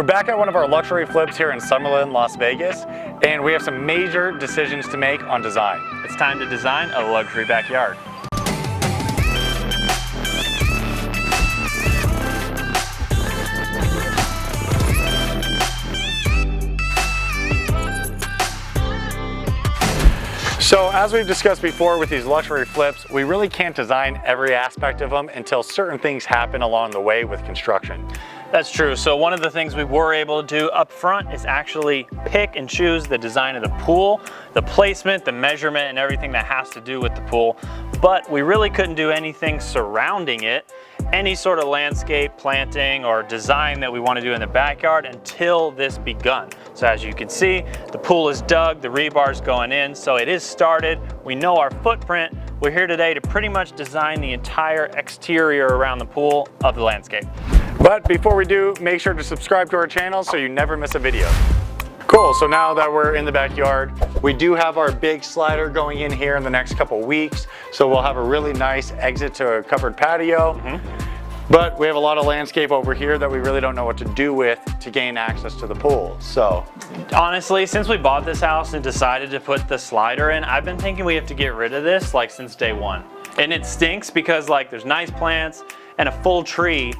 back at one of our luxury flips here in Summerlin, Las Vegas, and we have some major decisions to make on design. It's time to design a luxury backyard. So as we've discussed before with these luxury flips, we really can't design every aspect of them until certain things happen along the way with construction. That's true. So one of the things we were able to do up front is actually pick and choose the design of the pool, the placement, the measurement, and everything that has to do with the pool. But we really couldn't do anything surrounding it, any sort of landscape, planting, or design that we want to do in the backyard until this begun. So as you can see, the pool is dug, the rebar's going in, so it is started. We know our footprint. We're here today to pretty much design the entire exterior around the pool of the landscape. But before we do, make sure to subscribe to our channel so you never miss a video. Cool, so now that we're in the backyard, we do have our big slider going in here in the next couple weeks. So we'll have a really nice exit to a covered patio. But we have a lot of landscape over here that we really don't know what to do with to gain access to the pool. So honestly, since we bought this house and decided to put the slider in, I've been thinking we have to get rid of this like since day one. And it stinks because like there's nice plants and a full tree,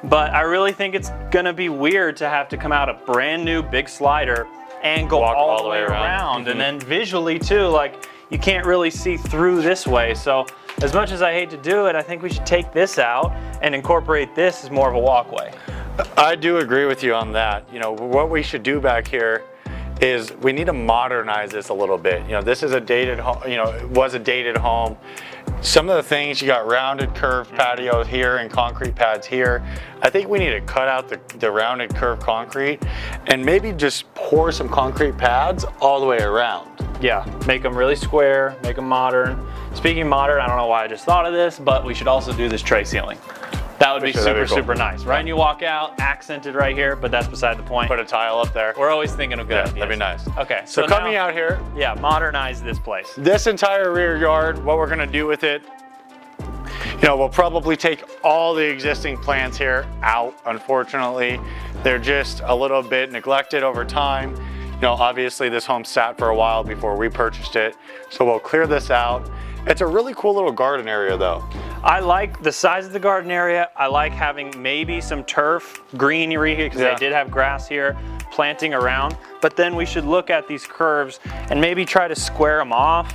but I really think it's gonna be weird to have to come out a brand new big slider and go all the way around. And then visually too, like you can't really see through this way. So as much as I hate to do it, I think we should take this out and incorporate this as more of a walkway. I do agree with you on that. You know, what we should do back here is we need to modernize this a little bit. You know, this is a dated home, you know, it was a dated home. Some of the things, you got rounded curved patios here and concrete pads here. I think we need to cut out the rounded curved concrete and maybe just pour some concrete pads all the way around. Yeah, make them really square, make them modern. Speaking of modern, I don't know why I just thought of this, but we should also do this tray ceiling. That would be super nice, right? And you walk out, accented right here, but that's beside the point. Put a tile up there. We're always thinking of good ideas. That'd be nice. Okay, so coming out here. Yeah, modernize this place. This entire rear yard, what we're gonna do with it, you know, we'll probably take all the existing plants here out, unfortunately. They're just a little bit neglected over time. You know, obviously this home sat for a while before we purchased it, so we'll clear this out. It's a really cool little garden area though. I like the size of the garden area. I like having maybe some turf greenery here because they did have grass here, planting around. But then we should look at these curves and maybe try to square them off.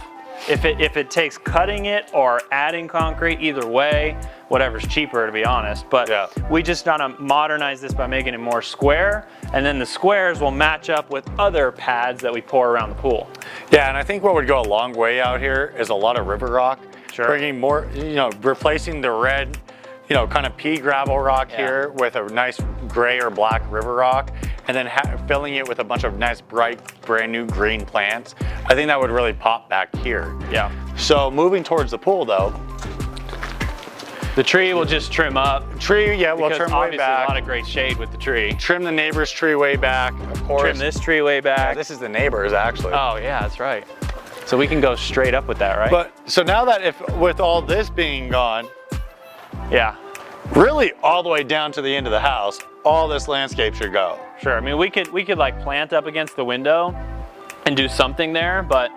If it takes cutting it or adding concrete, either way, whatever's cheaper to be honest. But we just gotta modernize this by making it more square, and then the squares will match up with other pads that we pour around the pool. Yeah, and I think what would go a long way out here is a lot of river rock. Sure. Bringing more, you know, replacing the red, you know, kind of pea gravel rock here with a nice gray or black river rock, and then filling it with a bunch of nice bright brand new green plants. I think that would really pop back here. Yeah. So moving towards the pool though, the tree will just trim up. Tree, yeah, we'll trim way back. A lot of great shade with the tree. Trim the neighbor's tree way back, of course. Trim this tree way back. Yeah, this is the neighbor's actually. Oh yeah, that's right. So we can go straight up with that, right? But so now that with all this being gone, yeah, really all the way down to the end of the house, all this landscape should go. Sure, I mean we could like plant up against the window and do something there, but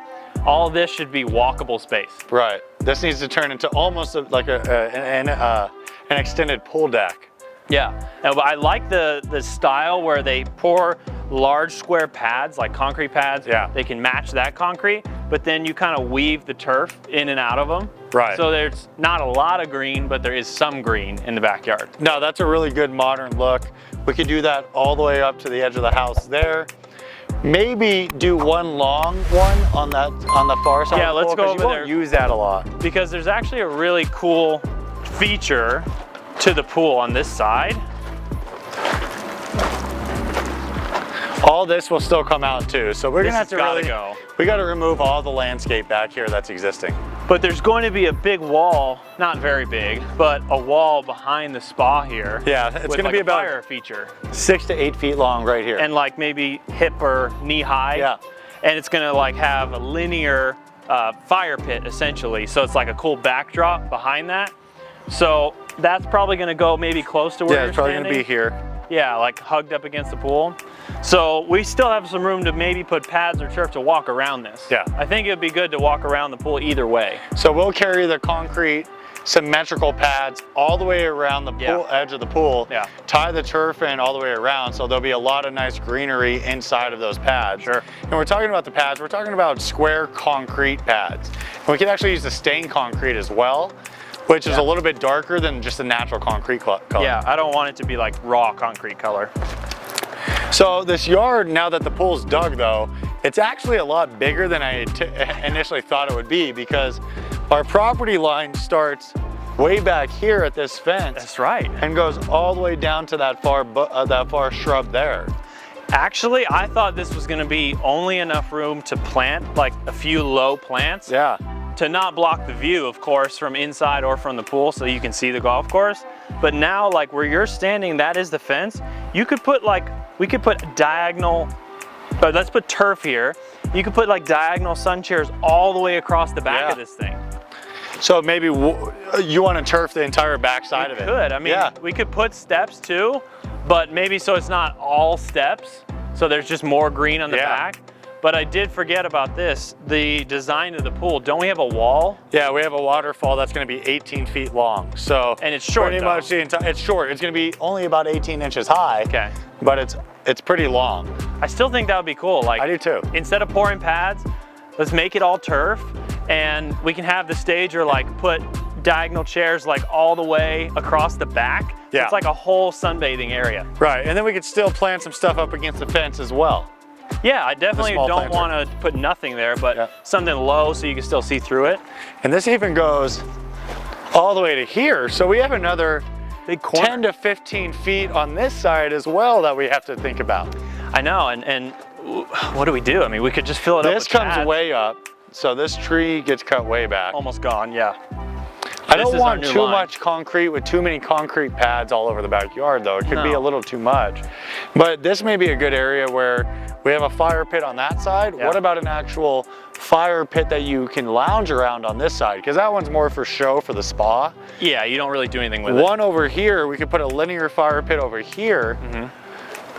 all this should be walkable space. Right. This needs to turn into almost like an extended pool deck. Yeah, and I like the style where they pour large square pads, like concrete pads. Yeah. They can match that concrete, but then you kind of weave the turf in and out of them. Right. So there's not a lot of green, but there is some green in the backyard. No, that's a really good modern look. We could do that all the way up to the edge of the house there. Maybe do one long one on the far side. Yeah, of the let's pool, go over there. Use that a lot because there's actually a really cool feature to the pool on this side. All this will still come out too, so we're gonna have to really go. We got to remove all the landscape back here that's existing. But there's going to be a big wall, not very big, but a wall behind the spa here. Yeah, it's going to be about fire feature, 6 to 8 feet long right here, and like maybe hip or knee high. Yeah, and it's going to like have a linear fire pit essentially, so it's like a cool backdrop behind that. So that's probably going to go maybe close to where you're it's probably standing. going to be here. Yeah, like hugged up against the pool. So we still have some room to maybe put pads or turf to walk around this. Yeah. I think it'd be good to walk around the pool either way. So we'll carry the concrete symmetrical pads all the way around the pool, edge of the pool, tie the turf in all the way around, so there'll be a lot of nice greenery inside of those pads. Sure. And we're talking about the pads, we're talking about square concrete pads. And we can actually use the stained concrete as well, which is a little bit darker than just the natural concrete color. Yeah, I don't want it to be like raw concrete color. So this yard, now that the pool's dug though, it's actually a lot bigger than I initially thought it would be, because our property line starts way back here at this fence. That's right. And goes all the way down to that far shrub there. Actually, I thought this was gonna be only enough room to plant like a few low plants. Yeah. To not block the view, of course, from inside or from the pool, so you can see the golf course. But now, like where you're standing, that is the fence. You could put like, we could put diagonal, let's put turf here. You could put like diagonal sun chairs all the way across the back of this thing. So maybe you want to turf the entire back side of it. We could, I mean, we could put steps too, but maybe so it's not all steps, so there's just more green on the back. But I did forget about this, the design of the pool. Don't we have a wall? Yeah, we have a waterfall that's going to be 18 feet long. So and it's short. Pretty much the entire. It's short. It's going to be only about 18 inches high. Okay. But it's pretty long. I still think that would be cool. Like I do too. Instead of pouring pads, let's make it all turf, and we can have the stage or like put diagonal chairs like all the way across the back. Yeah. It's like a whole sunbathing area. Right, and then we could still plant some stuff up against the fence as well. Yeah, I definitely don't want to put nothing there, but something low so you can still see through it. And this even goes all the way to here. So we have another big corner. 10 to 15 feet on this side as well that we have to think about. I know, and what do we do? I mean, we could just fill it up with This comes pads. way up, so this tree gets cut way back. Almost gone, yeah. I don't want too much concrete with too many concrete pads all over the backyard though. It could be a little too much. But this may be a good area where we have a fire pit on that side. What about an actual fire pit that you can lounge around on this side? Because that one's more for show for the spa. Yeah, you don't really do anything with it. One over here, we could put a linear fire pit over here.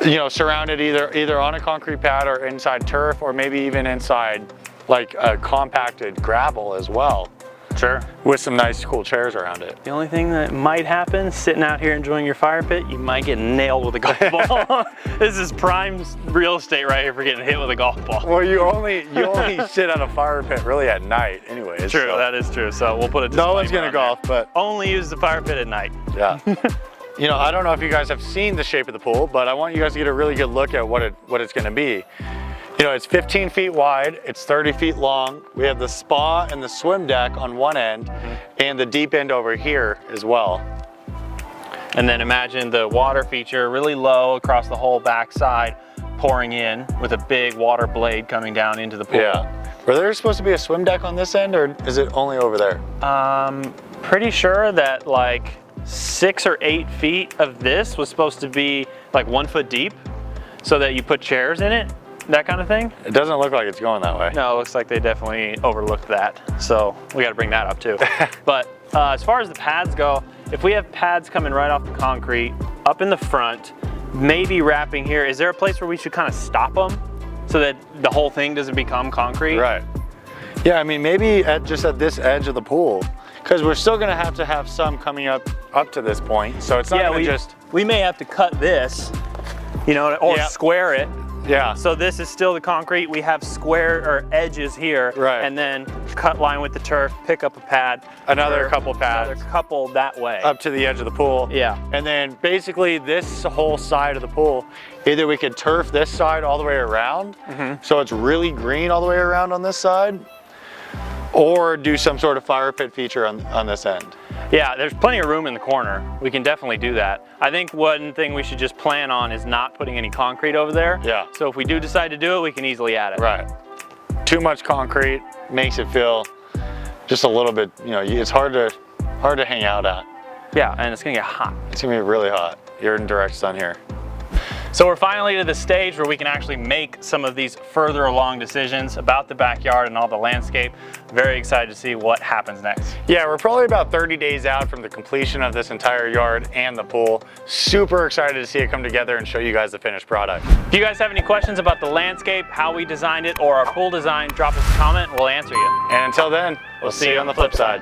You know, surrounded either on a concrete pad or inside turf, or maybe even inside like a compacted gravel as well. Sure. With some nice cool chairs around it. The only thing that might happen, sitting out here enjoying your fire pit, you might get nailed with a golf ball. This is prime real estate right here for getting hit with a golf ball. Well, you only sit on a fire pit really at night anyways. True, so. that is true. So we'll put a disclaimer. No one's gonna golf, but only use the fire pit at night. Yeah. You know, I don't know if you guys have seen the shape of the pool, but I want you guys to get a really good look at what it's gonna be. You know, it's 15 feet wide, it's 30 feet long. We have the spa and the swim deck on one end, and the deep end over here as well. And then imagine the water feature really low across the whole back side, pouring in with a big water blade coming down into the pool. Yeah. Were there supposed to be a swim deck on this end, or is it only over there? Pretty sure that like 6 or 8 feet of this was supposed to be like 1 foot deep, so that you put chairs in it. That kind of thing? It doesn't look like it's going that way. No, it looks like they definitely overlooked that. So we got to bring that up too. But as far as the pads go, if we have pads coming right off the concrete, up in the front, maybe wrapping here, is there a place where we should kind of stop them so that the whole thing doesn't become concrete? Right. Yeah, I mean, maybe just at this edge of the pool, because we're still going to have some coming up to this point. So it's not going to just... We may have to cut this, you know, or square it. Yeah. So this is still the concrete. We have square or edges here, and then cut line with the turf, pick up a pad. Another couple pads. Another couple that way. Up to the edge of the pool. Yeah. And then basically this whole side of the pool, either we could turf this side all the way around, so it's really green all the way around on this side, or do some sort of fire pit feature on this end. Yeah, there's plenty of room in the corner. We can definitely do that. I think one thing we should just plan on is not putting any concrete over there. Yeah. So if we do decide to do it, we can easily add it. Right. Too much concrete makes it feel just a little bit, you know, it's hard to hang out at. Yeah, and it's gonna get hot. It's gonna be really hot. You're in direct sun here. So we're finally to the stage where we can actually make some of these further along decisions about the backyard and all the landscape. Very excited to see what happens next. Yeah, we're probably about 30 days out from the completion of this entire yard and the pool. Super excited to see it come together and show you guys the finished product. If you guys have any questions about the landscape, how we designed it, or our pool design, drop us a comment, we'll answer you. And until then, we'll see you on the flip side.